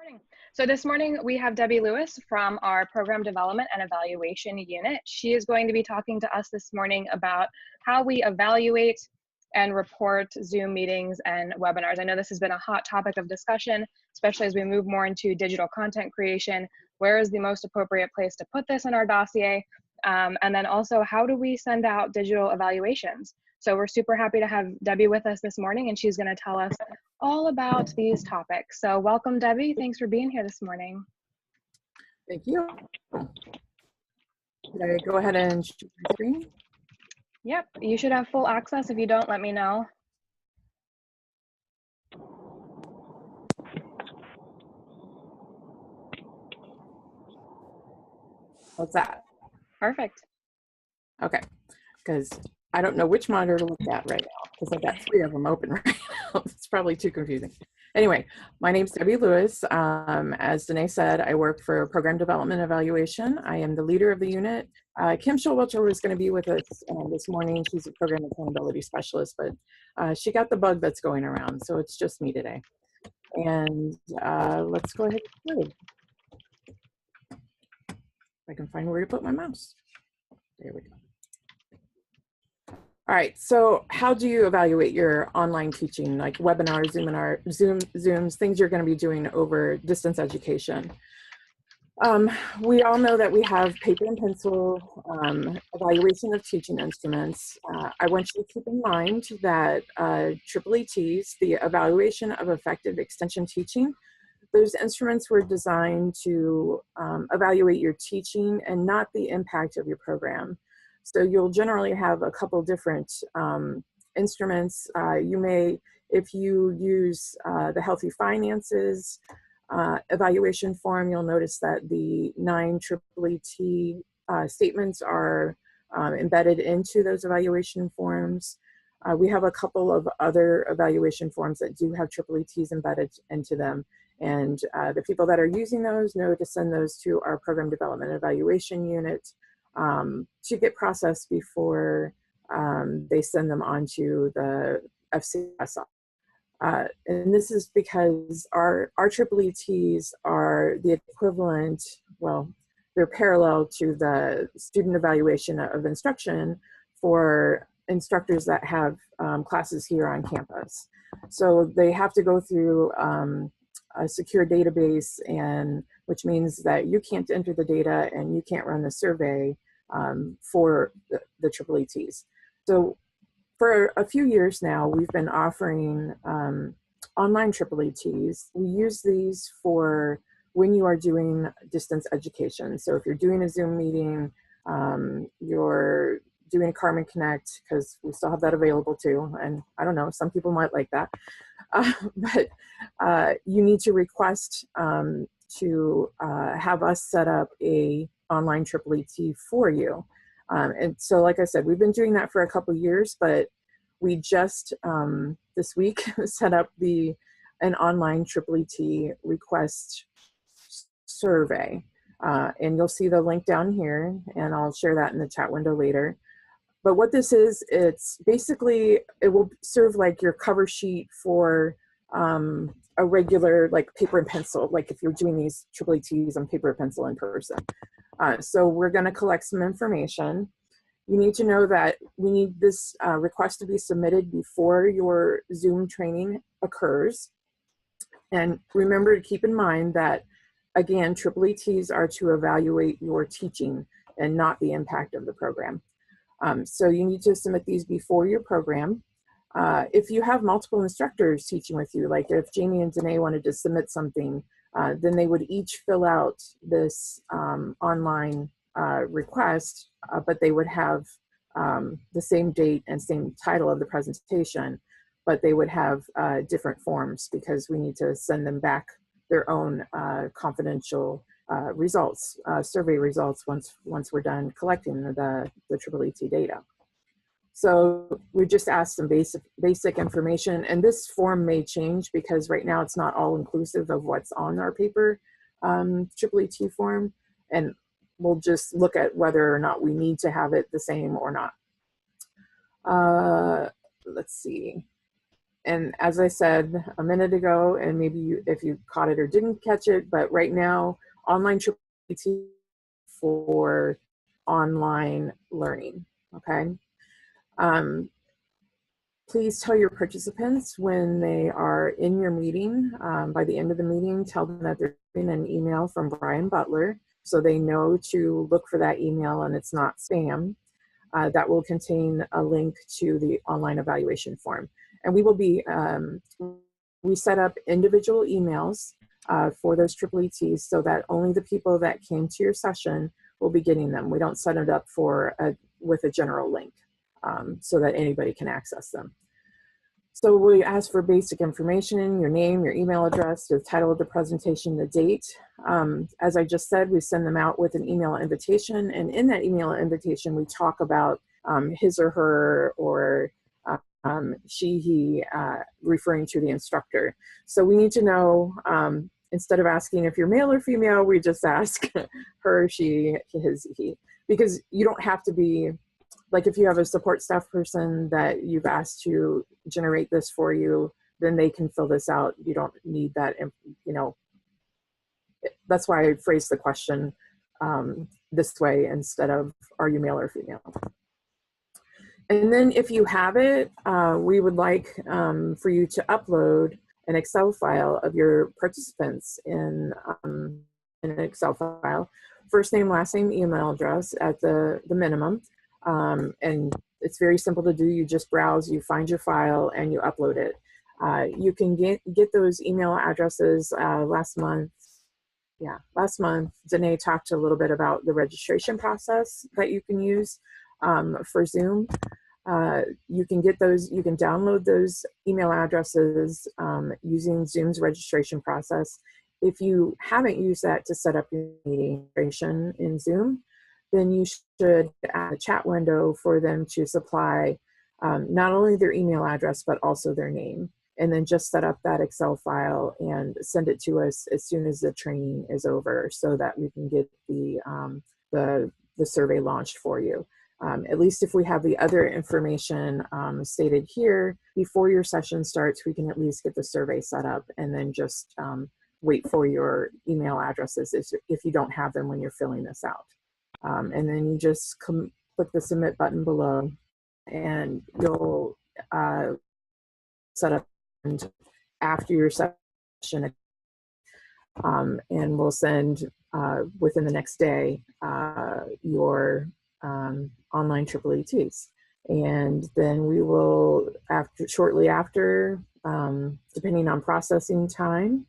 Morning. So this morning we have Debby Lewis from our Program Development and Evaluation Unit. She is going to be talking to us this morning about how we evaluate and report Zoom meetings and webinars. I know this has been a hot topic of discussion, especially as we move more into digital content creation. Where is the most appropriate place to put this in our dossier? And then also, how do we send out digital evaluations? So we're super happy to have Debby with us this morning, and she's going to tell us all about these topics. So welcome, Debby. Thanks for being here this morning. Thank you. Did I go ahead and share my screen? Yep, you should have full access. If you don't, let me know. What's that? Perfect. Okay, because I don't know which monitor to look at right now because I've got 3 of them open right now. It's probably too confusing. Anyway, my name's Debby Lewis. As Danae said, I work for Program Development Evaluation. I am the leader of the unit. Kim Schulwelcher was going to be with us this morning. She's a Program Accountability Specialist, but she got the bug that's going around, so it's just me today. And let's go ahead and play. If I can find where to put my mouse. There we go. All right, so how do you evaluate your online teaching, like webinars, Zooms, things you're going to be doing over distance education? We all know that we have paper and pencil evaluation of teaching instruments. I want you to keep in mind that EETs, the evaluation of effective extension teaching, those instruments were designed to evaluate your teaching and not the impact of your program. So you'll generally have a couple different instruments. You may, if you use the Healthy Finances evaluation form, you'll notice that the 9 EET statements are embedded into those evaluation forms. We have a couple of other evaluation forms that do have EETs embedded into them. And the people that are using those know to send those to our Program Development Evaluation Unit to get processed before they send them on to the FCS. And this is because our EETs are the equivalent, well, they're parallel to the student evaluation of instruction for instructors that have classes here on campus. So they have to go through a secure database, and which means that you can't enter the data and you can't run the survey for the EETs. So for a few years now, we've been offering online EETs. We use these for when you are doing distance education. So if you're doing a Zoom meeting, you're doing a Carmen Connect, because we still have that available too. And I don't know, some people might like that. But you need to request to have us set up a online EET for you. And so, like I said, we've been doing that for a couple years, but we just this week set up an online EET request survey. And you'll see the link down here, and I'll share that in the chat window later. But what this is, it's basically, it will serve like your cover sheet for a regular like paper and pencil, like if you're doing these EETs on paper and pencil in person. So we're going to collect some information. You need to know that we need this request to be submitted before your Zoom training occurs. And remember to keep in mind that, again, EETs are to evaluate your teaching and not the impact of the program. So you need to submit these before your program. If you have multiple instructors teaching with you, like if Jamie and Danae wanted to submit something, then they would each fill out this online request, but they would have the same date and same title of the presentation, but they would have different forms because we need to send them back their own confidential results, survey results once we're done collecting the EET data. So we just asked some basic information, and this form may change because right now it's not all inclusive of what's on our paper EET form, and we'll just look at whether or not we need to have it the same or not. Let's see. And as I said a minute ago, and maybe if you caught it or didn't catch it, but right now, online triple for online learning, okay? Please tell your participants when they are in your meeting, by the end of the meeting, tell them that they're getting an email from Brian Butler, so they know to look for that email and it's not spam. That will contain a link to the online evaluation form. And we will be, we set up individual emails for those triple ETs so that only the people that came to your session will be getting them. We don't set it up with a general link so that anybody can access them. So we ask for basic information, your name, your email address, the title of the presentation, the date. As I just said, we send them out with an email invitation, and in that email invitation, we talk about his or her, or she, he, referring to the instructor. So we need to know, instead of asking if you're male or female, we just ask her, she, his, he, because you don't have to be, like if you have a support staff person that you've asked to generate this for you, then they can fill this out. You don't need that, you know, that's why I phrased the question this way instead of, are you male or female? And then if you have it, we would like for you to upload an Excel file of your participants in an Excel file, first name, last name, email address at the minimum. And it's very simple to do. You just browse, you find your file, and you upload it. You can get those email addresses last month. Yeah, last month, Danae talked a little bit about the registration process that you can use for Zoom. You can get those, you can download those email addresses using Zoom's registration process. If you haven't used that to set up your meeting registration in Zoom, then you should add a chat window for them to supply not only their email address, but also their name. And then just set up that Excel file and send it to us as soon as the training is over so that we can get the survey launched for you. At least if we have the other information stated here before your session starts, we can at least get the survey set up and then just wait for your email addresses if you don't have them when you're filling this out. And then you just click the submit button below and you'll set up after your session, and we'll send within the next day your online triple ETs. And then we will, shortly after, depending on processing time,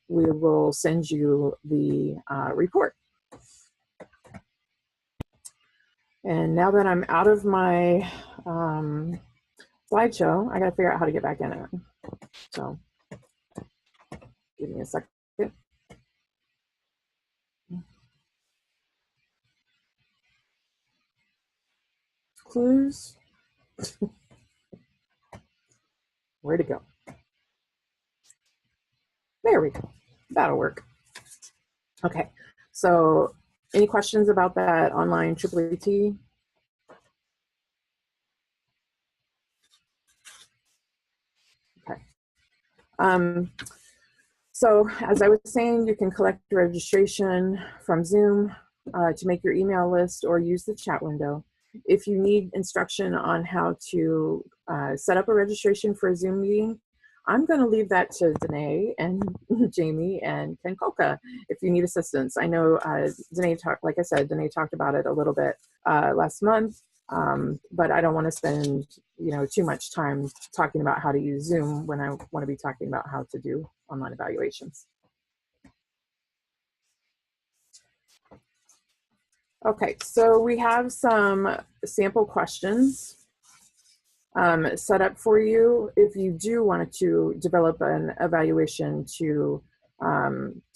we will send you the report. And now that I'm out of my slideshow, I got to figure out how to get back in it. So give me a second. Clues. Where to go? There we go. That'll work. Okay. So any questions about that online triple ET? Okay. So as I was saying, you can collect registration from Zoom to make your email list or use the chat window. If you need instruction on how to set up a registration for a Zoom meeting, I'm going to leave that to Danae and Jamie and Ken Kolka if you need assistance. I know Danae talked, like I said, Danae talked about it a little bit last month, but I don't want to spend too much time talking about how to use Zoom when I want to be talking about how to do online evaluations. Okay, so we have some sample questions set up for you if you do want to develop an evaluation to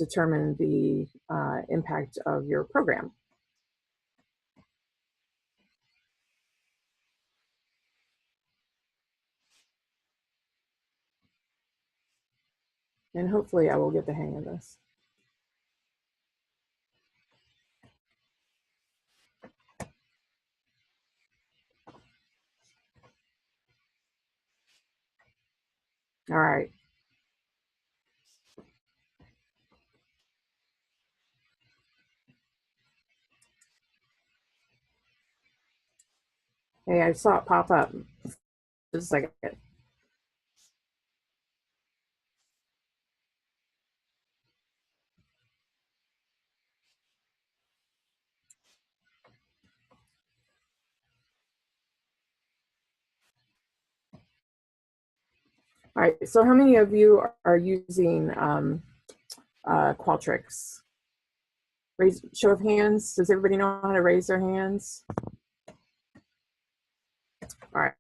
determine the impact of your program. And hopefully I will get the hang of this. All right. Hey, I saw it pop up. Just a second. All right, so how many of you are using Qualtrics? Raise, show of hands. Does everybody know how to raise their hands? All right.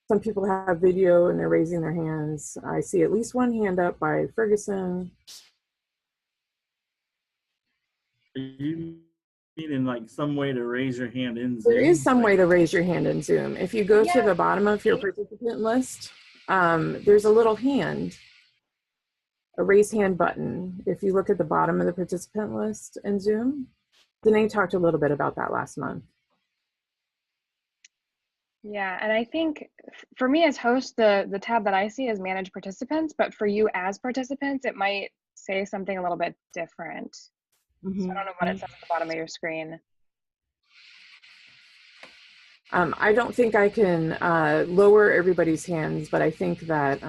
Some people have video and they're raising their hands. I see at least one hand up by Ferguson. You meaning like some way to raise your hand in Zoom? There is some way to raise your hand in Zoom. If you go to the bottom of your participant list, there's a little hand, a raise hand button. If you look at the bottom of the participant list in Zoom, Danae talked a little bit about that last month. Yeah, and I think for me as host, the tab that I see is manage participants, but for you as participants, it might say something a little bit different. So I don't know what it says at the bottom of your screen. I don't think I can lower everybody's hands, but I think that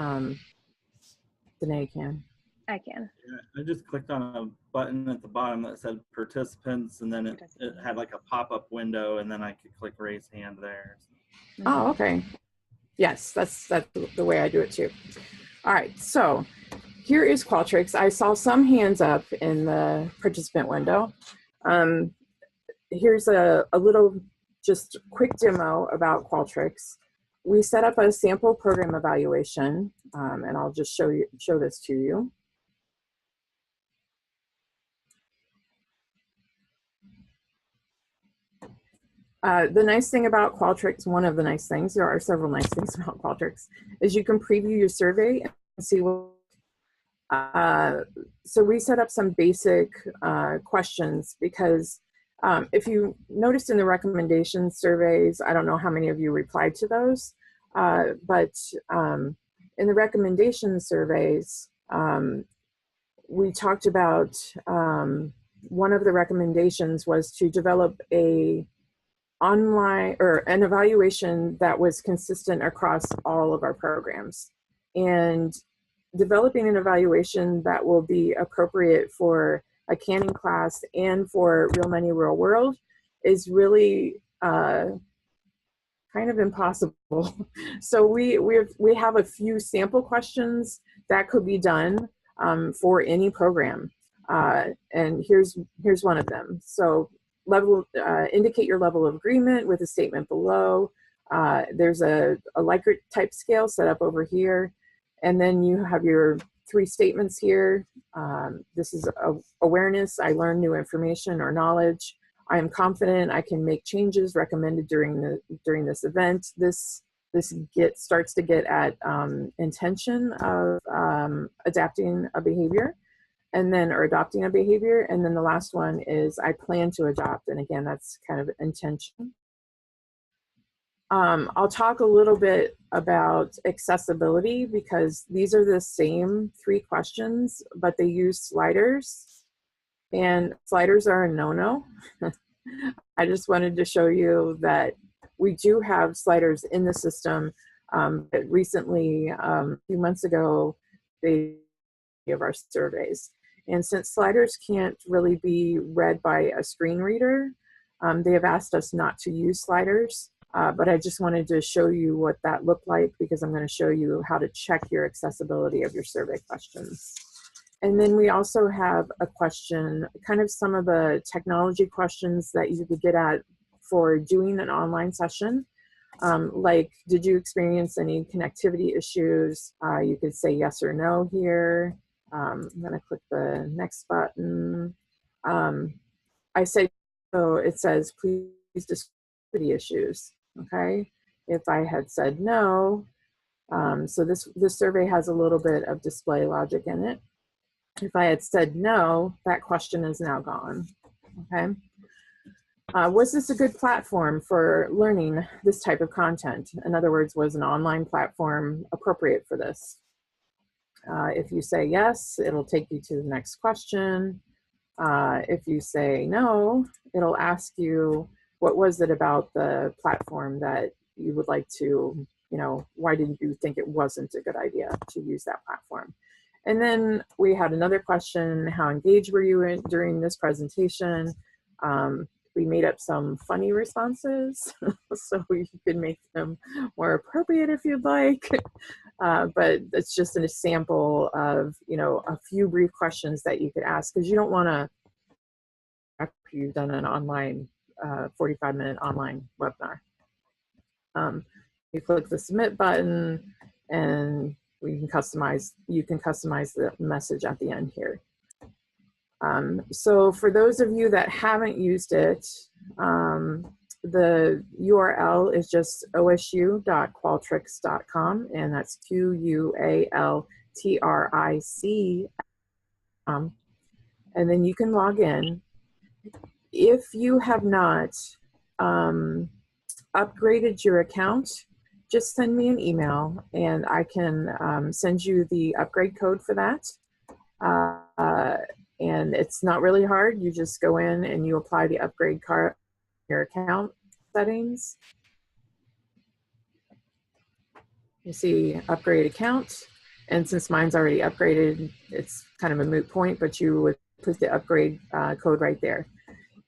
Danae can. I can. Yeah, I just clicked on a button at the bottom that said participants, and then it had like a pop-up window, and then I could click raise hand there. Oh, okay. Yes, that's the way I do it too. All right, so here is Qualtrics. I saw some hands up in the participant window. Here's a little just quick demo about Qualtrics. We set up a sample program evaluation, and I'll just show this to you. The nice thing about Qualtrics, one of the nice things, there are several nice things about Qualtrics, is you can preview your survey and see what. So we set up some basic questions because if you noticed in the recommendation surveys, I don't know how many of you replied to those, but in the recommendation surveys, we talked about one of the recommendations was to develop a online or an evaluation that was consistent across all of our programs, and developing an evaluation that will be appropriate for a canning class and for Real Money Real World is really kind of impossible. So we have a few sample questions that could be done for any program, and here's one of them. So indicate your level of agreement with a statement below. There's a Likert type scale set up over here. And then you have your 3 statements here. This is awareness, I learned new information or knowledge. I am confident I can make changes recommended during this event. This starts to get at intention of adapting a behavior. And then, or adopting a behavior. And then the last one is I plan to adopt. And again, that's kind of intention. I'll talk a little bit about accessibility because these are the same 3 questions, but they use sliders. And sliders are a no-no. I just wanted to show you that we do have sliders in the system. But recently, a few months ago, they of our surveys. And since sliders can't really be read by a screen reader, they have asked us not to use sliders, but I just wanted to show you what that looked like because I'm going to show you how to check your accessibility of your survey questions. And then we also have a question, kind of some of the technology questions that you could get at for doing an online session. Like, did you experience any connectivity issues? You could say yes or no here. I'm going to click the next button. I say, so it says, please describe the issues, okay? If I had said no, so this survey has a little bit of display logic in it. If I had said no, that question is now gone, okay? Was this a good platform for learning this type of content? In other words, was an online platform appropriate for this? If you say yes, it'll take you to the next question. If you say no, it'll ask you, what was it about the platform that you would like to, why didn't you think it wasn't a good idea to use that platform? And then we had another question, how engaged were you during this presentation? We made up some funny responses, so you can make them more appropriate if you'd like. But it's just a sample of, a few brief questions that you could ask, because you don't want to, after you've done an online, 45-minute online webinar. You click the submit button, and you can customize the message at the end here. So for those of you that haven't used it, the URL is just osu.qualtrics.com, and that's QUALTRIC. And then you can log in. If you have not upgraded your account, just send me an email, and I can send you the upgrade code for that. And it's not really hard. You just go in and you apply the upgrade card, your account settings. You see upgrade account. And since mine's already upgraded, it's kind of a moot point, but you would put the upgrade code right there.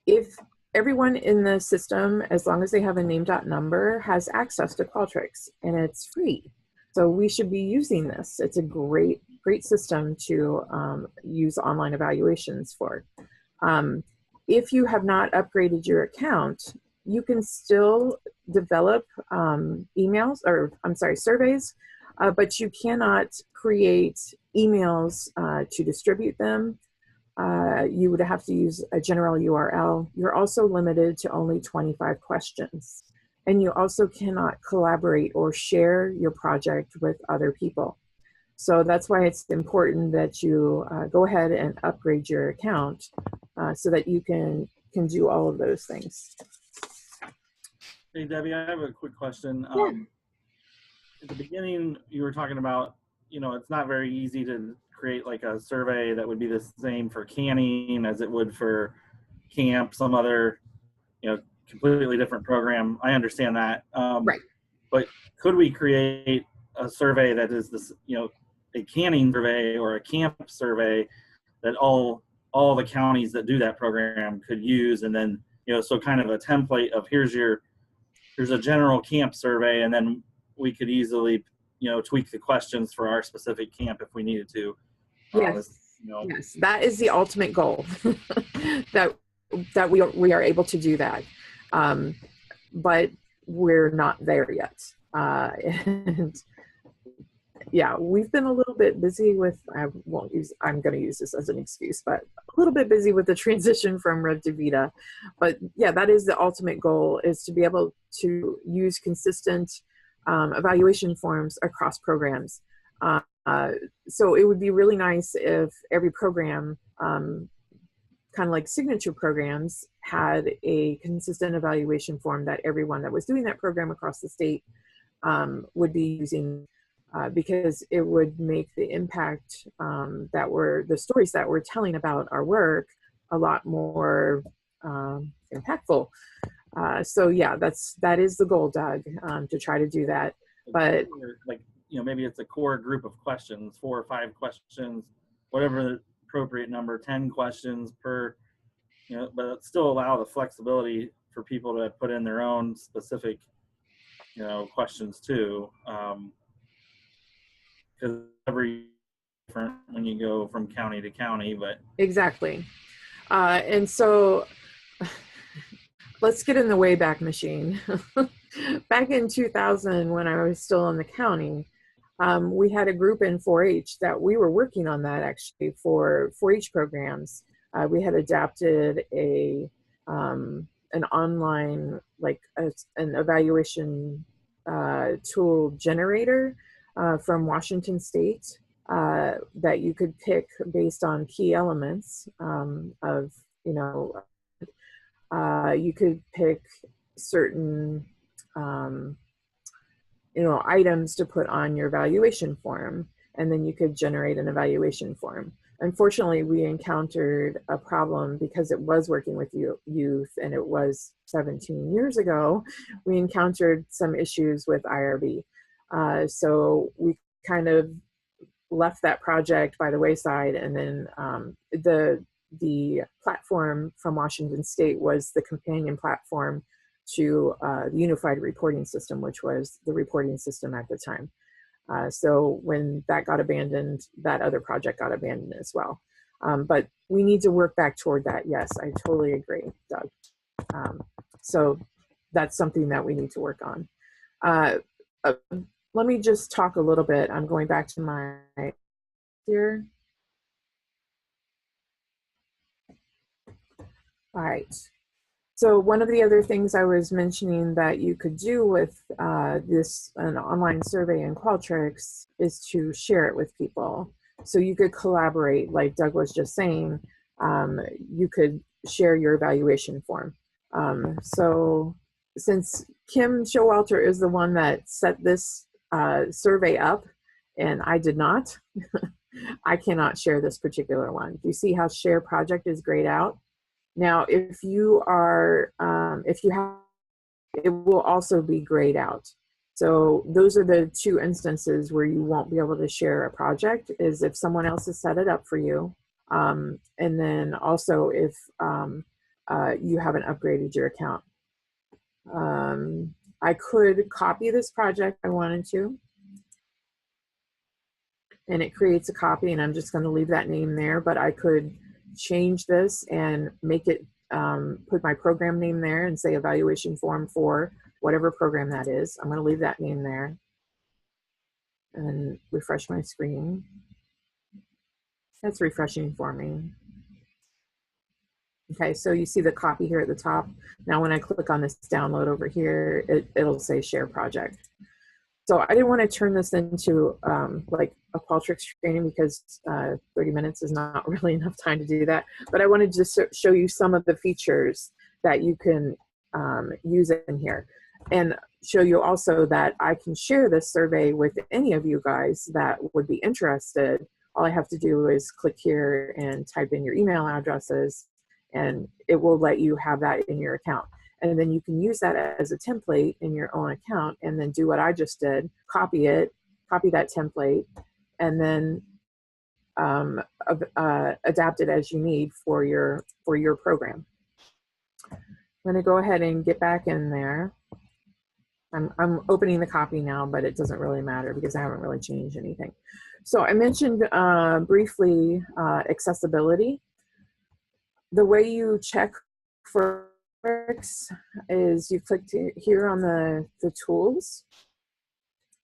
If everyone in the system, as long as they have a name.number, has access to Qualtrics, and it's free. So we should be using this. It's a great system to use online evaluations for. If you have not upgraded your account, you can still develop surveys, but you cannot create emails to distribute them. You would have to use a general URL. You're also limited to only 25 questions. And you also cannot collaborate or share your project with other people. So that's why it's important that you go ahead and upgrade your account so that you can do all of those things. Hey, Debbie, I have a quick question. Yeah. At the beginning, you were talking about, it's not very easy to create like a survey that would be the same for canning as it would for camp, some other, completely different program. I understand that. Right. But could we create a survey that is this, a canning survey or a camp survey that all the counties that do that program could use, and then, so kind of a template of here's a general camp survey, and then we could easily, tweak the questions for our specific camp if we needed to. Yes. Yes, that is the ultimate goal. that we are able to do that. But we're not there yet. And yeah, we've been a little bit busy with, I'm going to use this as an excuse, but a little bit busy with the transition from Rev to Vita. But yeah, that is the ultimate goal, is to be able to use consistent evaluation forms across programs. So it would be really nice if every program, kind of like signature programs, had a consistent evaluation form that everyone that was doing that program across the state would be using, because it would make the impact the stories that we're telling about our work a lot more impactful. So yeah, that is the goal, Doug, to try to do that. But like, maybe it's a core group of questions, 4 or 5 questions, whatever the appropriate number, 10 questions per, but still allow the flexibility for people to put in their own specific, questions too. Because every different when you go from county to county, but exactly. And so let's get in the Wayback Machine. Back in 2000, when I was still in the county, we had a group in 4-H that we were working on that actually for 4-H programs. We had adapted an online, like an evaluation tool generator from Washington State that you could pick based on key elements of, You could pick certain items to put on your evaluation form, and then you could generate an evaluation form. Unfortunately, we encountered a problem because it was working with youth and it was 17 years ago. We encountered some issues with IRB. So we kind of left that project by the wayside, and then the platform from Washington State was the companion platform to the Unified Reporting System, which was the reporting system at the time. So when that got abandoned, that other project got abandoned as well. But we need to work back toward that. Yes, I totally agree, Doug. So that's something that we need to work on. Let me just talk a little bit. I'm going back to my here. All right. So one of the other things I was mentioning that you could do with an online survey in Qualtrics is to share it with people. So you could collaborate, like Doug was just saying. You could share your evaluation form. So since Kim Showalter is the one that set this survey up, and I did not, I cannot share this particular one. You see how share project is grayed out? Now, if you are, if you have, it will also be grayed out. So those are the two instances where you won't be able to share a project, is if someone else has set it up for you. And then also if you haven't upgraded your account. I could copy this project if I wanted to. And it creates a copy, and I'm just going to leave that name there, but I could change this and make it, put my program name there and say evaluation form for whatever program that is. I'm going to leave that name there and refresh my screen. That's refreshing for me. Okay, so you see the copy here at the top. Now when I click on this download over here, it'll say share project. So I didn't want to turn this into like a Qualtrics training because 30 minutes is not really enough time to do that. But I wanted to show you some of the features that you can use in here, and show you also that I can share this survey with any of you guys that would be interested. All I have to do is click here and type in your email addresses, and it will let you have that in your account. And then you can use that as a template in your own account, and then do what I just did, copy it, copy that template, and then adapt it as you need for your program. I'm gonna go ahead and get back in there. I'm opening the copy now, but it doesn't really matter because I haven't really changed anything. So I mentioned briefly accessibility. The way you check for is you click here on the tools,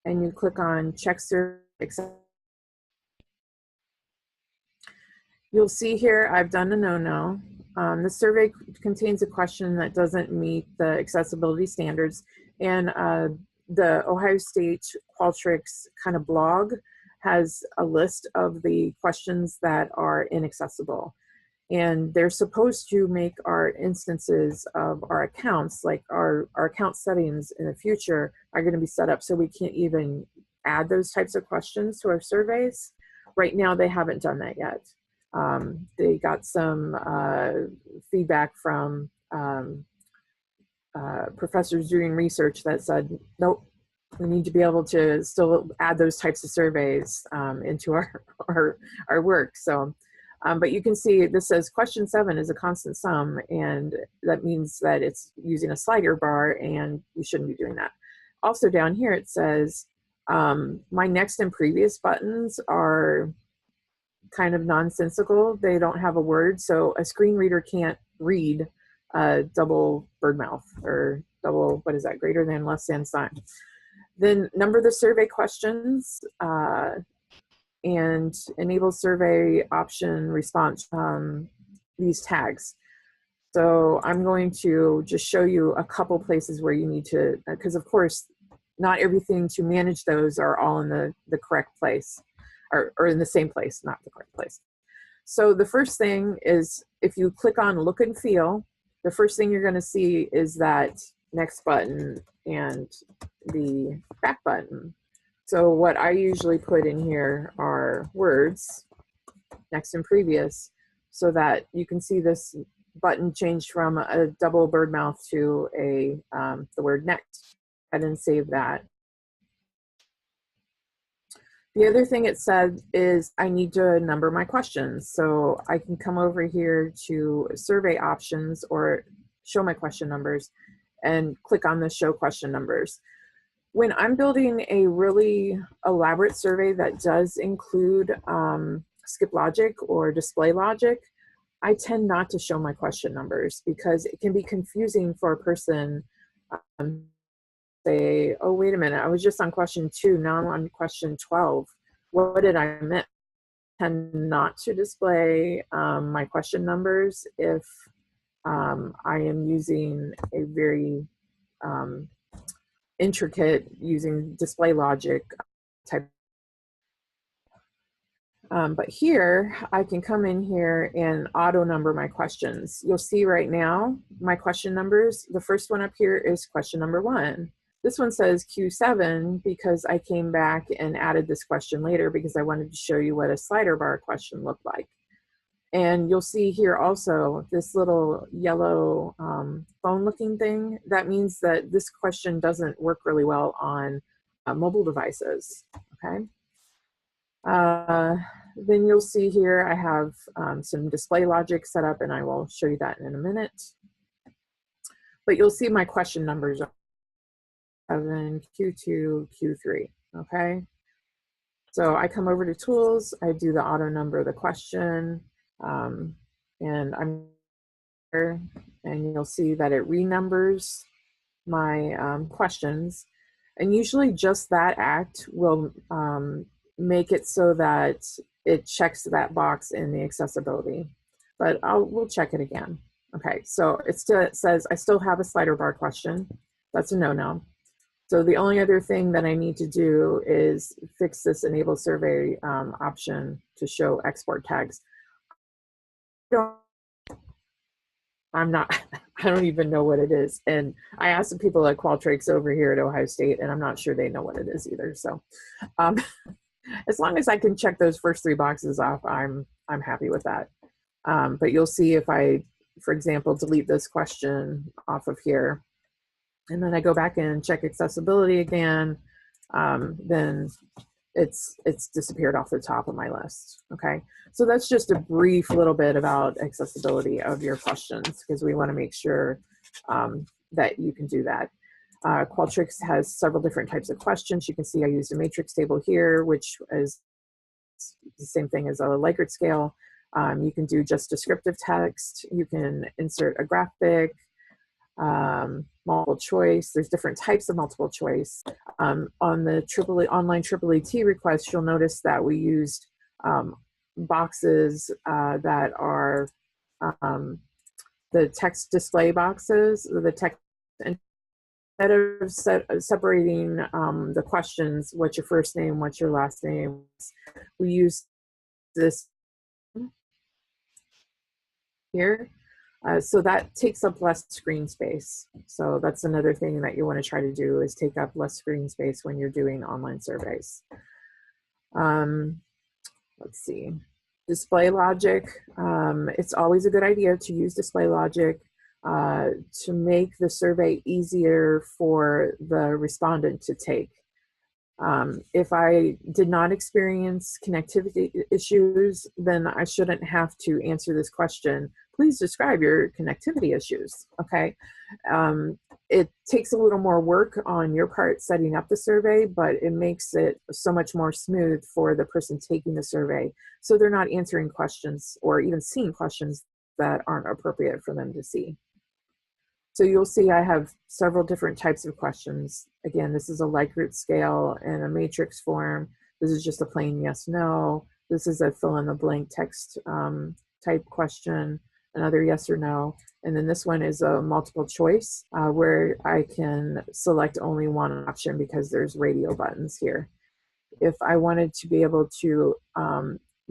and you click on check survey. You'll see here I've done a no-no. The survey contains a question that doesn't meet the accessibility standards, and the Ohio State Qualtrics kind of blog has a list of the questions that are inaccessible. And they're supposed to make our instances of our accounts, like our account settings in the future, are going to be set up so we can't even add those types of questions to our surveys. Right now, they haven't done that yet. They got some feedback from professors doing research that said, nope, we need to be able to still add those types of surveys into our work. So. But you can see this says question 7 is a constant sum, and that means that it's using a slider bar, and you shouldn't be doing that. Also down here it says my next and previous buttons are kind of nonsensical. They don't have a word, so a screen reader can't read double bird mouth or double, what is that, greater than, less than sign. Then number the survey questions, and enable survey option response, these tags. So I'm going to just show you a couple places where you need to, because of course, not everything to manage those are all in the correct place, or in the same place, not the correct place. So the first thing is if you click on look and feel, the first thing you're going to see is that next button and the back button. So what I usually put in here are words, next and previous, so that you can see this button changed from a double bird mouth to a the word next. And then save that. The other thing it said is I need to number my questions. So I can come over here to survey options or show my question numbers and click on the show question numbers. When I'm building a really elaborate survey that does include skip logic or display logic, I tend not to show my question numbers because it can be confusing for a person. Say, oh, wait a minute, I was just on question 2, now I'm on question 12. What did I miss? I tend not to display my question numbers if I am using a very intricate, using display logic type. But here, I can come in here and auto number my questions. You'll see right now, my question numbers, the first one up here is question number 1. This one says Q7 because I came back and added this question later because I wanted to show you what a slider bar question looked like. And you'll see here also this little yellow phone looking thing. That means that this question doesn't work really well on mobile devices, okay? Then you'll see here I have some display logic set up, and I will show you that in a minute. But you'll see my question numbers are Q7, Q2, Q3, okay? So I come over to tools, I do the auto number of the question, and I'm here, and you'll see that it renumbers my questions. And usually just that act will make it so that it checks that box in the accessibility. But we'll check it again. Okay, so it says I still have a slider bar question. That's a no-no. So the only other thing that I need to do is fix this enable survey option to show export tags. I don't even know what it is. And I asked some people at Qualtrics over here at Ohio State, and I'm not sure they know what it is either. So as long as I can check those first 3 boxes off, I'm happy with that. But you'll see if I, for example, delete this question off of here, and then I go back and check accessibility again, then it's disappeared off the top of my list. Okay, so that's just a brief little bit about accessibility of your questions, because we want to make sure that you can do that. Qualtrics has several different types of questions. You can see I used a matrix table here, which is the same thing as a Likert scale. You can do just descriptive text. You can insert a graphic, multiple choice. There's different types of multiple choice. On the online EET request, you'll notice that we used boxes that are the text display boxes, the text. Instead of separating the questions, what's your first name, what's your last name, we use this here. So that takes up less screen space. So that's another thing that you want to try to do, is take up less screen space when you're doing online surveys. Let's see. Display logic. It's always a good idea to use display logic to make the survey easier for the respondent to take. If I did not experience connectivity issues, then I shouldn't have to answer this question. Please describe your connectivity issues, okay? It takes a little more work on your part setting up the survey, but it makes it so much more smooth for the person taking the survey, so they're not answering questions or even seeing questions that aren't appropriate for them to see. So you'll see I have several different types of questions. Again, this is a Likert scale in a matrix form. This is just a plain yes, no. This is a fill in the blank text type question, another yes or no. And then this one is a multiple choice where I can select only one option because there's radio buttons here. If I wanted to be able to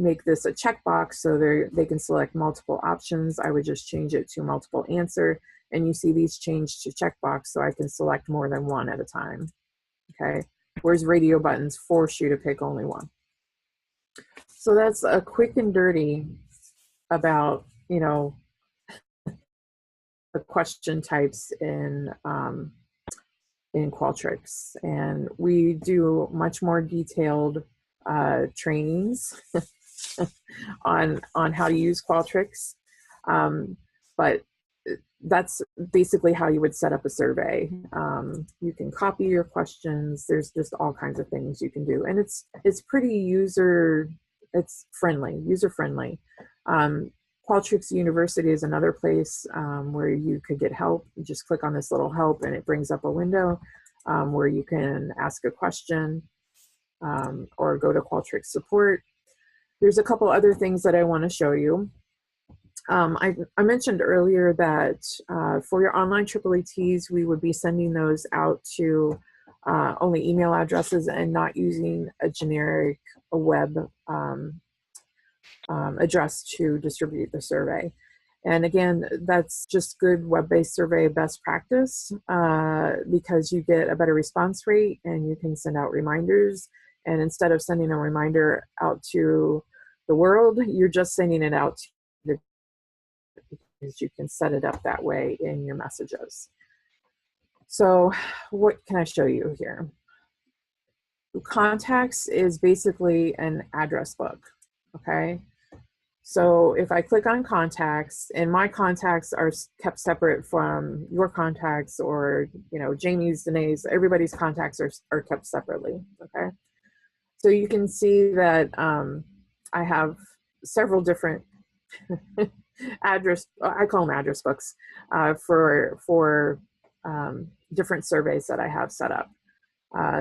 make this a checkbox so they can select multiple options, I would just change it to multiple answer. And you see these change to checkbox so I can select more than one at a time. Okay. Whereas radio buttons force you to pick only one. So that's a quick and dirty about, you know, the question types in Qualtrics. And we do much more detailed trainings on how to use Qualtrics. But that's basically how you would set up a survey. You can copy your questions. There's just all kinds of things you can do. And it's pretty user friendly. Qualtrics University is another place where you could get help. You just click on this little help and it brings up a window where you can ask a question or go to Qualtrics support. There's a couple other things that I want to show you. I mentioned earlier that for your online EETs, we would be sending those out to only email addresses and not using a generic web address to distribute the survey. And again, that's just good web-based survey best practice because you get a better response rate and you can send out reminders. And instead of sending a reminder out to the world, you're just sending it out to the, because you can set it up that way in your messages. So what can I show you here? Contacts is basically an address book, okay? So if I click on contacts, and my contacts are kept separate from your contacts, or, you know, Jamie's, Danae's, everybody's contacts are kept separately, okay? So you can see that I have several different I call them address books for different surveys that I have set up.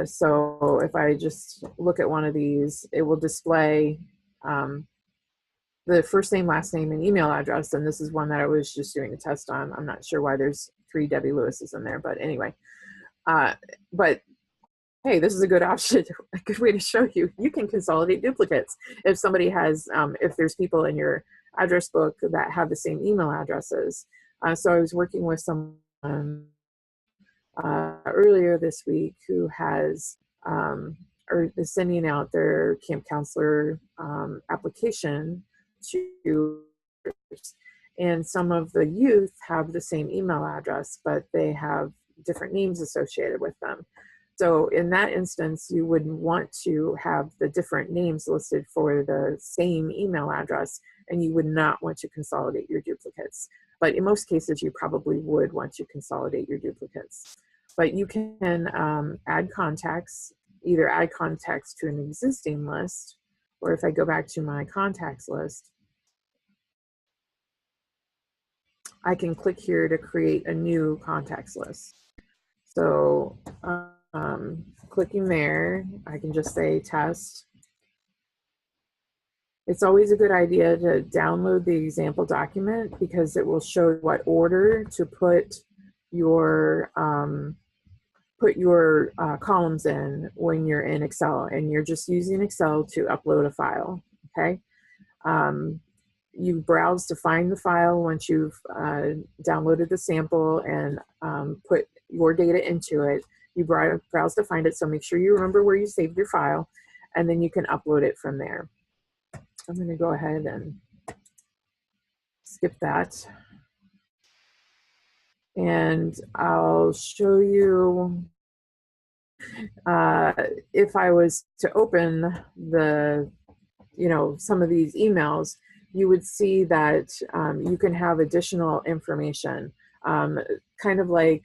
So if I just look at one of these, it will display the first name, last name, and email address. And this is one that I was just doing a test on. I'm not sure why there's 3 Debby Lewis's in there, but anyway. But hey, this is a good option, a good way to show you. You can consolidate duplicates. If somebody has, if there's people in your address book that have the same email addresses. So I was working with someone earlier this week who has, or is sending out their camp counselor application to, and some of the youth have the same email address, but they have different names associated with them. So in that instance, you would want to have the different names listed for the same email address, and you would not want to consolidate your duplicates. But in most cases, you probably would want to consolidate your duplicates. But you can add contacts, either add contacts to an existing list, or if I go back to my contacts list, I can click here to create a new contacts list. So clicking there, I can just say test. It's always a good idea to download the example document because it will show what order to put your columns in when you're in Excel and you're just using Excel to upload a file, okay? You browse to find the file once you've downloaded the sample and put your data into it. You browse to find it, so make sure you remember where you saved your file, and then you can upload it from there. I'm going to go ahead and skip that. And I'll show you if I was to open the, some of these emails, you would see that you can have additional information, kind of like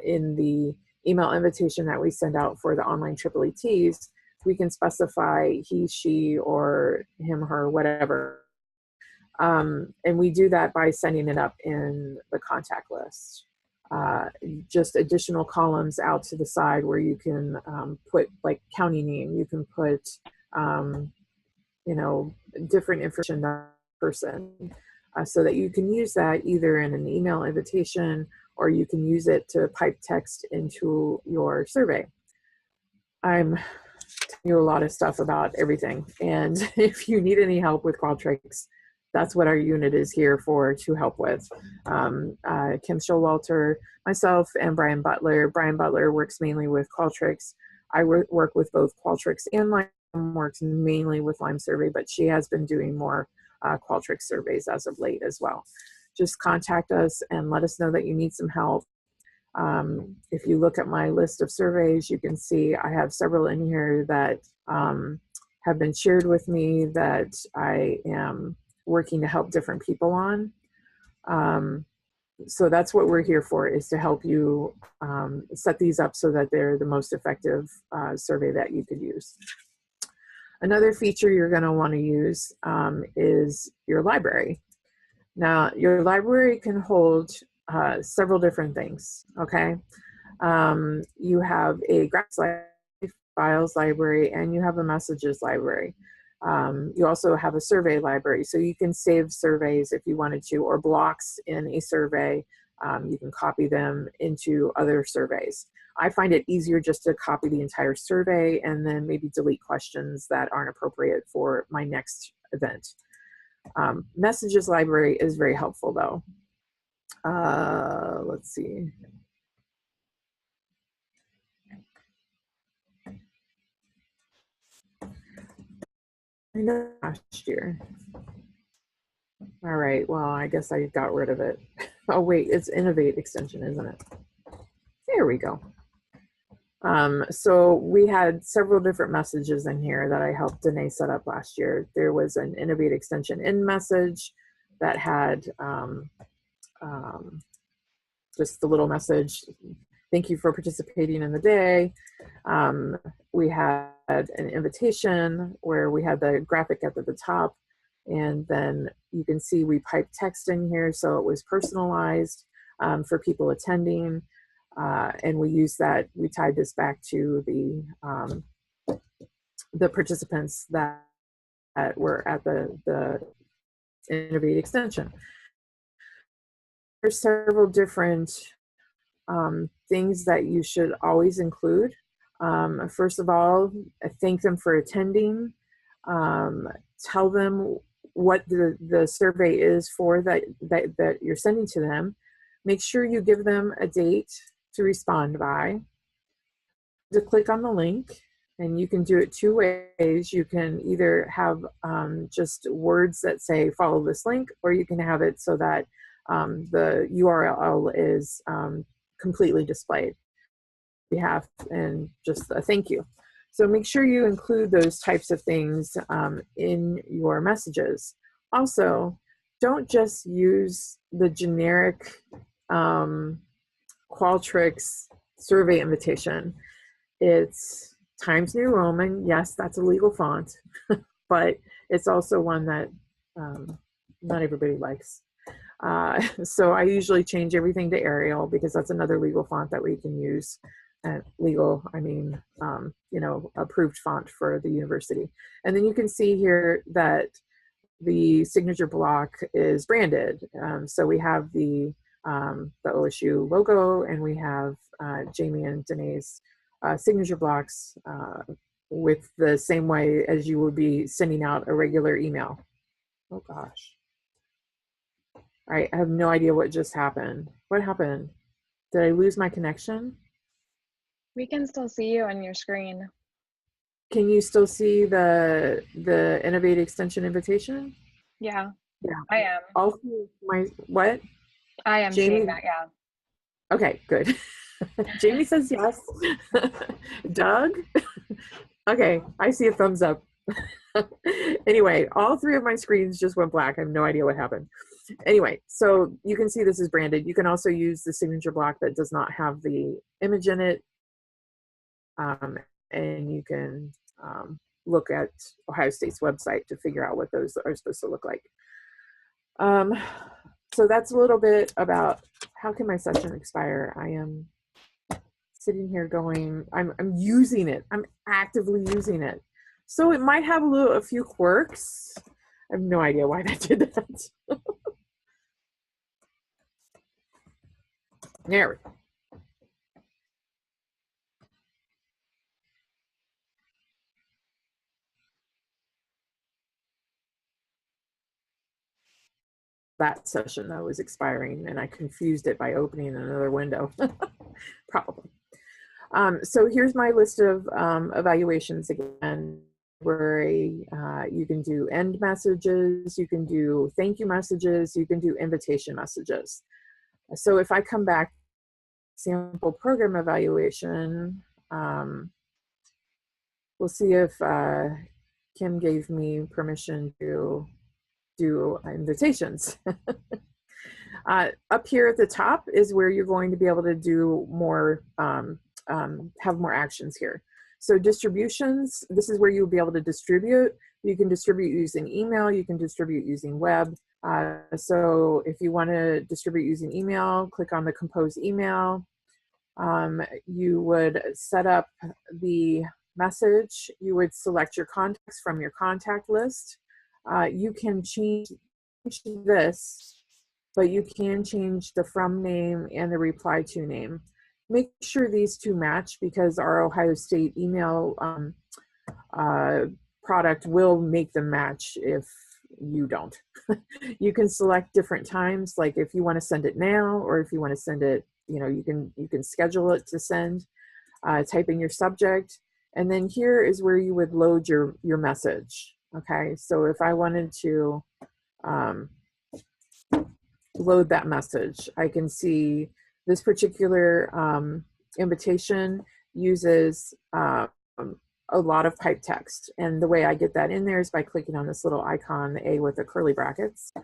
in the email invitation that we send out for the online EETs. We can specify he, she, or him, her, whatever. And we do that by sending it up in the contact list. Just additional columns out to the side where you can put like county name, you can put, different information on that person so that you can use that either in an email invitation or you can use it to pipe text into your survey. I'm you a lot of stuff about everything. And if you need any help with Qualtrics, that's what our unit is here for, to help with. Kim Showalter, myself, and Brian Butler. Brian Butler works mainly with Qualtrics. I work with both Qualtrics and Lime, works mainly with Lime Survey, but she has been doing more Qualtrics surveys as of late as well. Just contact us and let us know that you need some help. If you look at my list of surveys, you can see I have several in here that have been shared with me that I am working to help different people on. So that's what we're here for, is to help you set these up so that they're the most effective survey that you could use. Another feature you're going to want to use is your library. Now, your library can hold several different things, okay? You have a graphics library, files library, and you have a messages library. You also have a survey library, so you can save surveys if you wanted to, or blocks in a survey. You can copy them into other surveys. I find it easier just to copy the entire survey and then maybe delete questions that aren't appropriate for my next event. Messages library is very helpful though. Let's see. I know last year. All right, well, I guess I got rid of it. Oh wait, it's Innovate extension, isn't it? There we go. So we had several different messages in here that I helped Danae set up last year. There was an Innovate extension in message that had just the little message, thank you for participating in the day. We had an invitation where we had the graphic at the top, and then you can see we piped text in here, so it was personalized for people attending. And we used that, we tied this back to the participants that were at the Innovate extension. There's several different things that you should always include. First of all, thank them for attending. Tell them what the survey is for that you're sending to them. Make sure you give them a date to respond by. To click on the link, and you can do it two ways. You can either have just words that say follow this link, or you can have it so that the URL is completely displayed. Behalf and just a thank you. So make sure you include those types of things in your messages. Also, don't just use the generic Qualtrics survey invitation. It's Times New Roman. Yes, that's a legal font, but it's also one that not everybody likes. So I usually change everything to Arial because that's another legal font that we can use. Legal, I mean, you know, approved font for the university. And then you can see here that the signature block is branded. So we have the OSU logo, and we have Jamie and Danae's signature blocks with the same way as you would be sending out a regular email. Oh gosh. All right, I have no idea what just happened. What happened? Did I lose my connection? We can still see you on your screen. Can you still see the Innovate extension invitation? Yeah. Yeah. I am. Also, what? I am Jamie? seeing that, yeah. Okay, good. Jamie says yes. Doug? Okay, I see a thumbs up. Anyway, all three of my screens just went black. I have no idea what happened. Anyway, so you can see this is branded. You can also use the signature block that does not have the image in it. And you can look at Ohio State's website to figure out what those are supposed to look like. So that's a little bit about how can my session expire. I am sitting here going, I'm using it. I'm actively using it. So it might have a few quirks. I have no idea why that did that. There we go. that session that was expiring, and I confused it by opening another window, probably. So here's my list of evaluations again, where you can do end messages, you can do thank you messages, you can do invitation messages. So if I come back, sample program evaluation, we'll see if Kim gave me permission to do invitations. Up here at the top is where you're going to be able to do more, have more actions here. So distributions, this is where you'll be able to distribute. You can distribute using email, you can distribute using web. So if you want to distribute using email, click on the compose email. You would set up the message, you would select your contacts from your contact list. You can change this, but you can change the from name and the reply to name. Make sure these two match, because our Ohio State email product will make them match if you don't. You can select different times, like if you want to send it now, or if you want to send it, you know, you can schedule it to send, type in your subject, and then here is where you would load your message. Okay, so if I wanted to load that message, I can see this particular invitation uses a lot of pipe text, and the way I get that in there is by clicking on this little icon, the A with the curly brackets,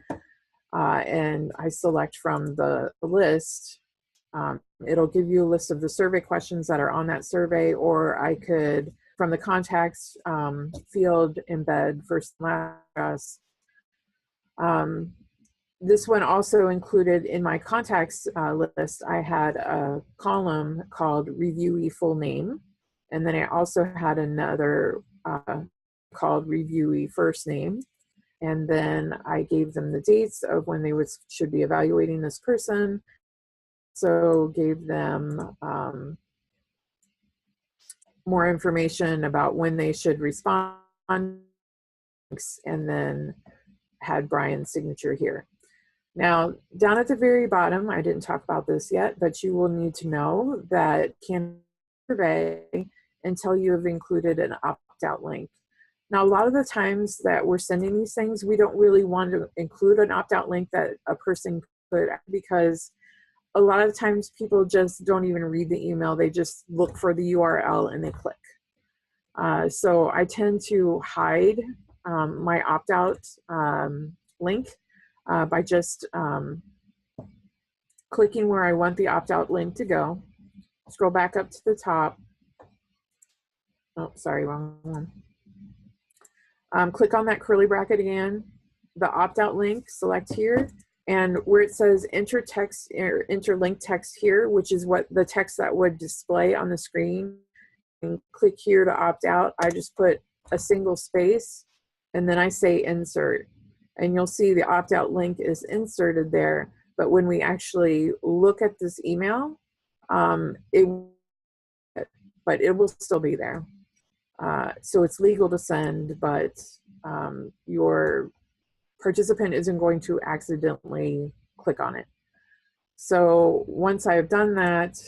and I select from the list. It'll give you a list of the survey questions that are on that survey, or I could, from the contacts field, embed first and last. This one also included in my contacts list, I had a column called reviewee full name. And then I also had another called reviewee first name. And then I gave them the dates of when they should be evaluating this person. So gave them more information about when they should respond, and then had Brian's signature here. Now, down at the very bottom, I didn't talk about this yet, but you will need to know that can survey until you have included an opt-out link. Now, a lot of the times that we're sending these things, we don't really want to include an opt-out link that a person could, because a lot of times people just don't even read the email. They just look for the URL and they click. So I tend to hide my opt-out link by just clicking where I want the opt-out link to go. Scroll back up to the top. Oh, sorry, wrong one. Click on that curly bracket again, the opt-out link, select here, and where it says enter text or interlink text here, which is what the text that would display on the screen, and click here to opt out. I just put a single space and then I say insert, and you'll see the opt-out link is inserted there. But when we actually look at this email, it will still be there. So it's legal to send, but your participant isn't going to accidentally click on it. So once I've done that,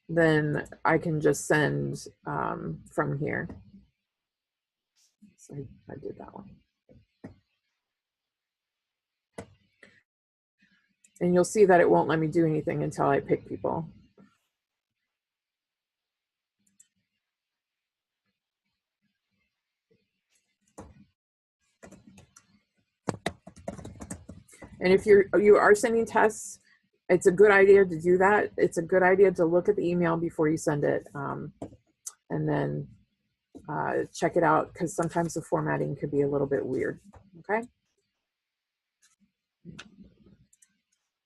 then I can just send from here. So I did that one. And you'll see that it won't let me do anything until I pick people. And if you are sending tests, it's a good idea to do that. It's a good idea to look at the email before you send it, and then check it out, because sometimes the formatting could be a little bit weird. Okay,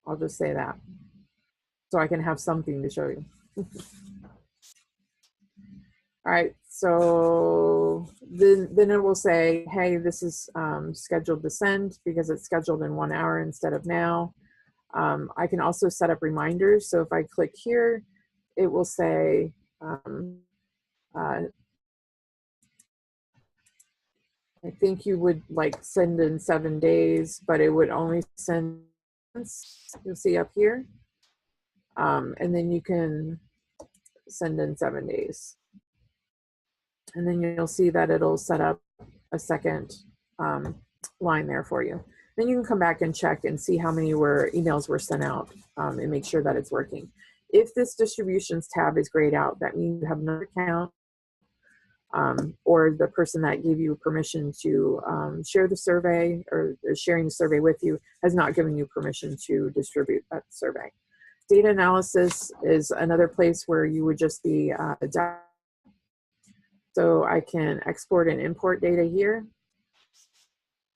I'll just say that so I can have something to show you. All right, so then it will say, hey, this is scheduled to send, because it's scheduled in 1 hour instead of now. I can also set up reminders. So if I click here, it will say, I think you would like send in 7 days, but it would only send once. You'll see up here. And then you can send in 7 days. And then you'll see that it'll set up a second line there for you. Then you can come back and check and see how many emails were sent out and make sure that it's working. If this distributions tab is grayed out, that means you have another account or the person that gave you permission to share the survey or is sharing the survey with you has not given you permission to distribute that survey. Data analysis is another place where you would just be so I can export and import data here.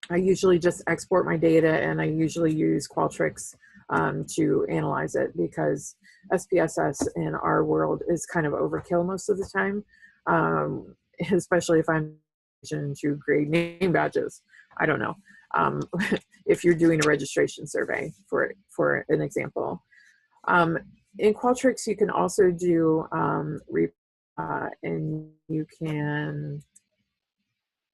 I usually just export my data and I usually use Qualtrics to analyze it because SPSS in our world is kind of overkill most of the time, especially if I'm to grade name badges. I don't know. If you're doing a registration survey for an example. In Qualtrics, you can also do and you can,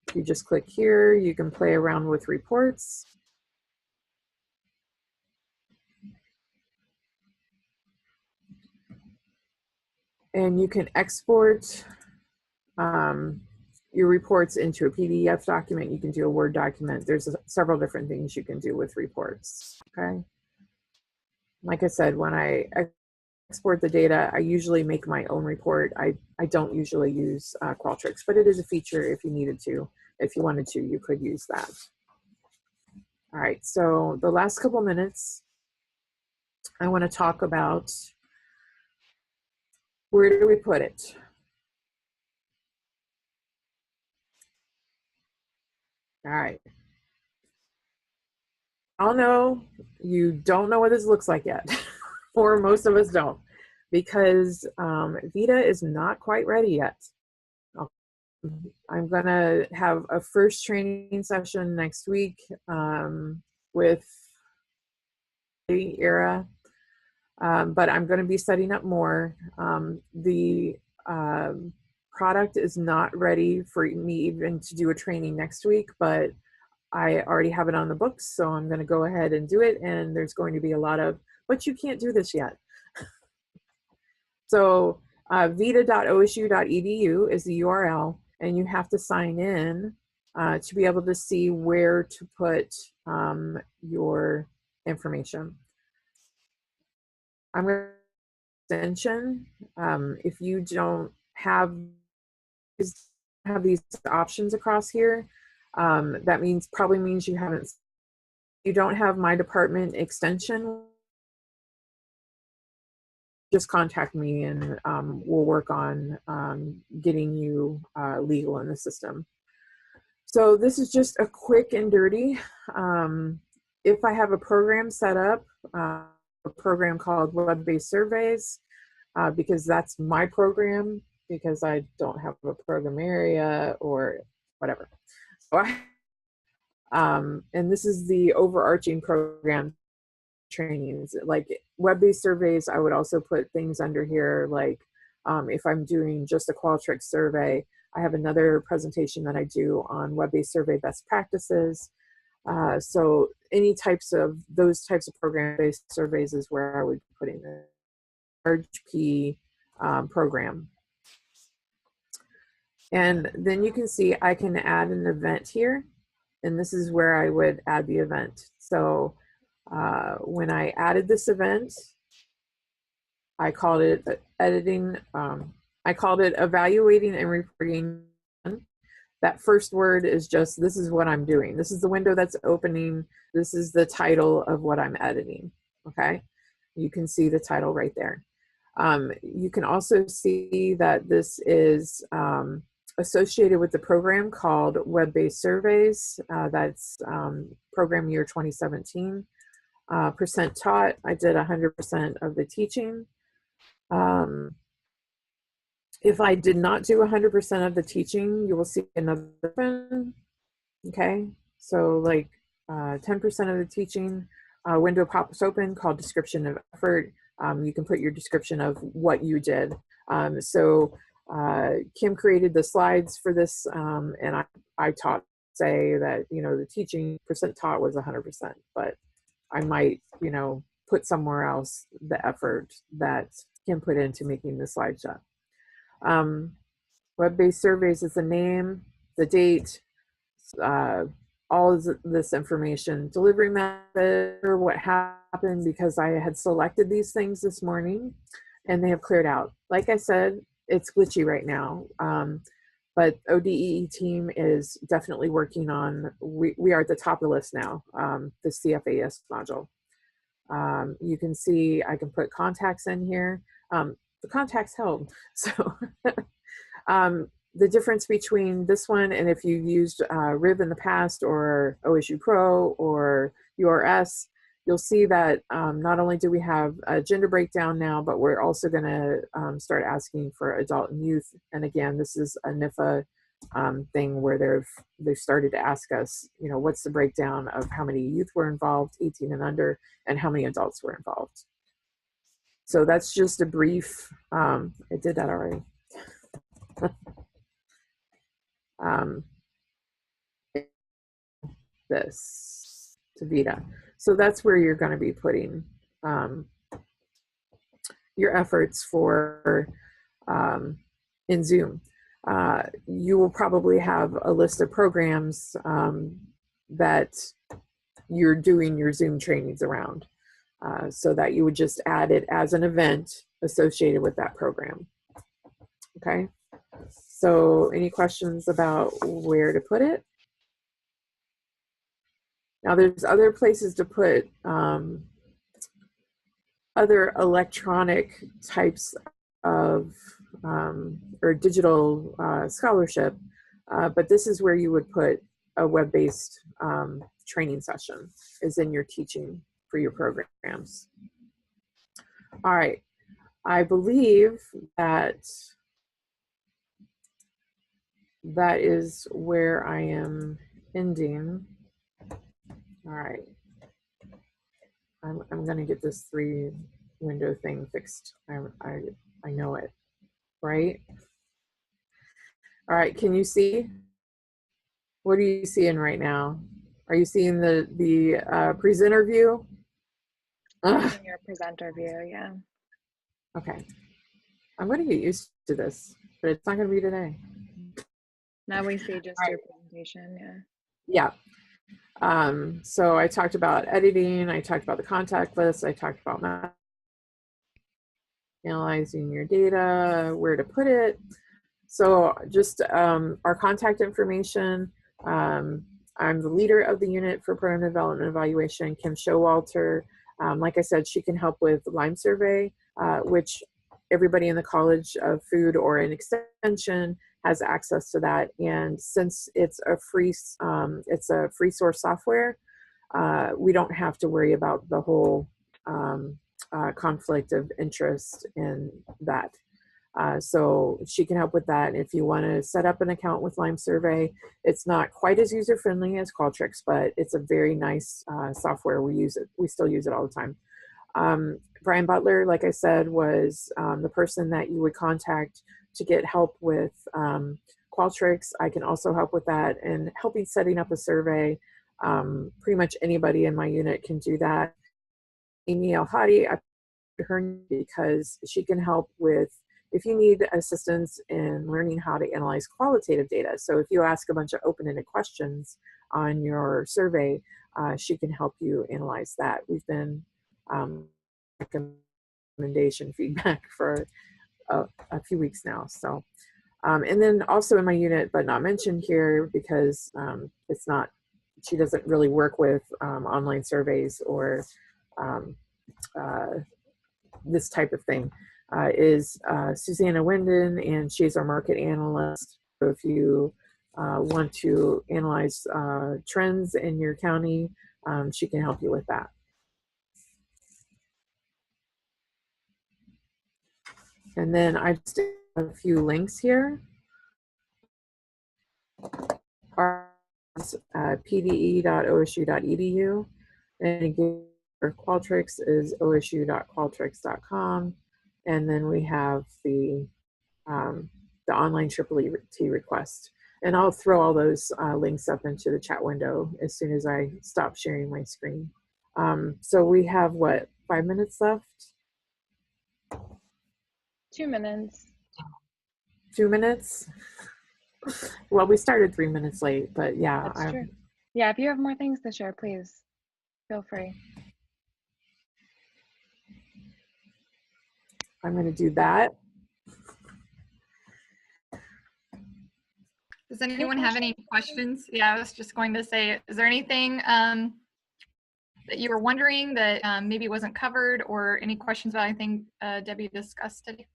if you just click here, you can play around with reports. And you can export your reports into a PDF document. You can do a Word document. There's several different things you can do with reports, okay? Like I said, when I export the data, I usually make my own report. I don't usually use Qualtrics, but it is a feature if you needed to. If you wanted to, you could use that. All right, so the last couple minutes, I want to talk about where do we put it? All right. I'll know you don't know what this looks like yet, or most of us don't, because Vita is not quite ready yet. I'm gonna have a first training session next week with the era, but I'm gonna be setting up more. The product is not ready for me even to do a training next week, but I already have it on the books, so I'm going to go ahead and do it, and there's going to be a lot of, but you can't do this yet. So vita.osu.edu is the URL, and you have to sign in to be able to see where to put your information. I'm going to extension. If you don't have these options across here, that probably means you don't have my department extension. Just contact me and we'll work on getting you legal in the system. So this is just a quick and dirty. If I have a program set up, a program called web-based surveys, because that's my program, because I don't have a program area or whatever. So and this is the overarching program trainings. Like web-based surveys, I would also put things under here, like if I'm doing just a Qualtrics survey, I have another presentation that I do on web-based survey best practices. So any those types of program-based surveys is where I would be putting the RGP program. And then you can see I can add an event here, and this is where I would add the event. So when I added this event, I called it I called it evaluating and reporting. That first word is just, this is what I'm doing. This is the window that's opening. This is the title of what I'm editing, okay? You can see the title right there. You can also see that this is associated with the program called Web-Based Surveys. That's program year 2017. Percent taught, I did 100% of the teaching. If I did not do 100% of the teaching, you will see another one, okay? So like 10% of the teaching, window pops open called description of effort. You can put your description of what you did. So Kim created the slides for this, and I taught say that, you know, the teaching percent taught was 100%, but I might, you know, put somewhere else the effort that Kim put into making the slideshow. Web-based surveys is the name, the date, all of this information, delivery method, or what happened, because I had selected these things this morning and they have cleared out. Like I said, it's glitchy right now. But ODE team is definitely working on, we are at the top of the list now, the CFAS module. You can see, I can put contacts in here. The contacts held. So the difference between this one and if you used RIB in the past, or OSU Pro or URS, you'll see that not only do we have a gender breakdown now, but we're also going to start asking for adult and youth. And again, this is a NIFA thing where they've started to ask us, you know, what's the breakdown of how many youth were involved, 18 and under, and how many adults were involved. So that's just a brief, I did that already. This to Vita. So that's where you're going to be putting your efforts for in Zoom. You will probably have a list of programs that you're doing your Zoom trainings around, so that you would just add it as an event associated with that program. Okay, so any questions about where to put it? Now there's other places to put other electronic types of or digital scholarship, but this is where you would put a web-based training session, is in your teaching for your programs. All right, I believe that that is where I am ending. All right, I'm gonna get this 3 window thing fixed. I know it, right? All right, can you see? What are you seeing right now? Are you seeing the presenter view? In your presenter view, yeah. Okay, I'm gonna get used to this, but it's not gonna be today. Now we see just your presentation, Yeah. yeah. So I talked about editing, I talked about the contact list, I talked about analyzing your data, where to put it. So just our contact information. I'm the leader of the unit for program development evaluation, Kim Showalter. Like I said, she can help with Lyme survey, which everybody in the College of Food or in Extension has access to that. And since it's a free source software, we don't have to worry about the whole conflict of interest in that. So she can help with that. If you want to set up an account with Lyme Survey, it's not quite as user-friendly as Qualtrics, but it's a very nice software. We use it. We still use it all the time. Brian Butler, like I said, was the person that you would contact to get help with Qualtrics. I can also help with that and helping setting up a survey. Pretty much anybody in my unit can do that. Amy El-Hadi, I put her because she can help with if you need assistance in learning how to analyze qualitative data. So if you ask a bunch of open-ended questions on your survey, she can help you analyze that. We've been recommendation feedback for a few weeks now. So, and then also in my unit, but not mentioned here because it's not, she doesn't really work with online surveys or this type of thing, is Susanna Winden, and she's our market analyst. So if you want to analyze trends in your county, she can help you with that. And then I just have a few links here. pde.osu.edu, and again, for Qualtrics is osu.qualtrics.com, and then we have the online EET request. And I'll throw all those links up into the chat window as soon as I stop sharing my screen. So we have, what, 5 minutes left? 2 minutes. 2 minutes? Well, we started 3 minutes late, but yeah. That's true. Yeah, if you have more things to share, please feel free. I'm going to do that. Does anyone have any questions? Yeah, I was just going to say, is there anything that you were wondering that maybe wasn't covered, or any questions about anything Debbie discussed today?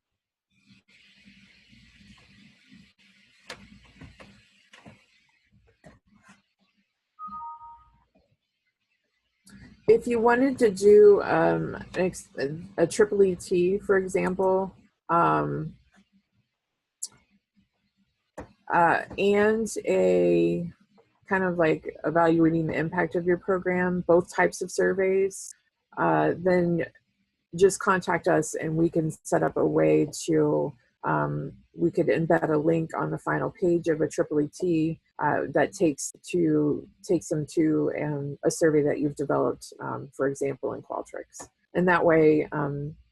If you wanted to do a triple ET, for example, and a kind of like evaluating the impact of your program, both types of surveys, then just contact us and we can set up a way to, we could embed a link on the final page of a triple ET that takes them to a survey that you've developed, for example, in Qualtrics. And that way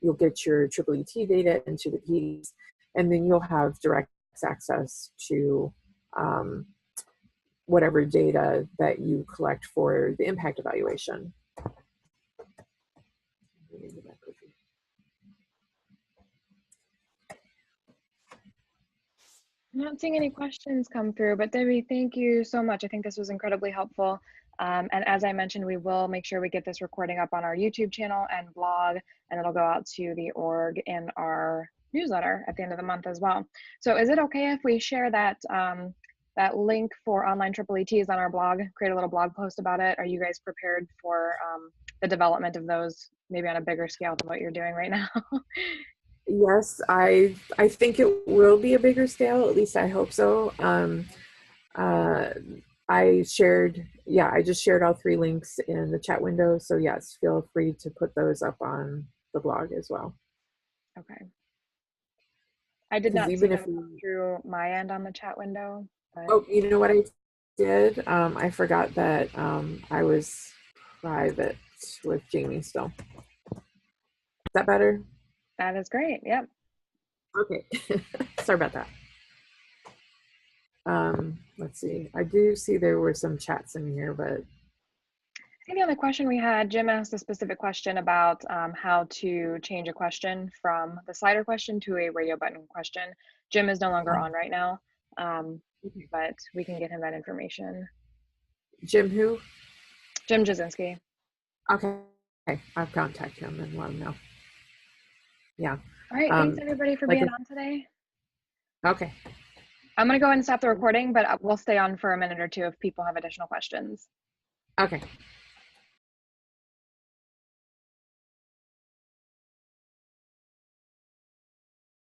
you'll get your triple ET data into the PDs, and then you'll have direct access to whatever data that you collect for the impact evaluation. I'm not seeing any questions come through, but Debbie, thank you so much. I think this was incredibly helpful. And as I mentioned, we will make sure we get this recording up on our YouTube channel and blog, and it'll go out to the org in our newsletter at the end of the month as well. So is it okay if we share that that link for online triple ETs on our blog, create a little blog post about it? Are you guys prepared for the development of those, maybe on a bigger scale than what you're doing right now? Yes, I think it will be a bigger scale, at least I hope so. I just shared all 3 links in the chat window, so yes, feel free to put those up on the blog as well. Okay. I did not see them come through my end on the chat window. But... Oh, you know what I did? I forgot that I was private with Jamie still. Is that better? That is great. Yep. Okay. Sorry about that. Let's see. I do see there were some chats in here, but I think the only question we had, Jim asked a specific question about how to change a question from the slider question to a radio button question. Jim is no longer on right now, but we can get him that information. Jim who? Jim Jasinski. Okay. I'll contact him and let him know. Yeah. All right. Thanks everybody for being on today. Okay. I'm going to go ahead and stop the recording, but we'll stay on for a minute or two if people have additional questions. Okay.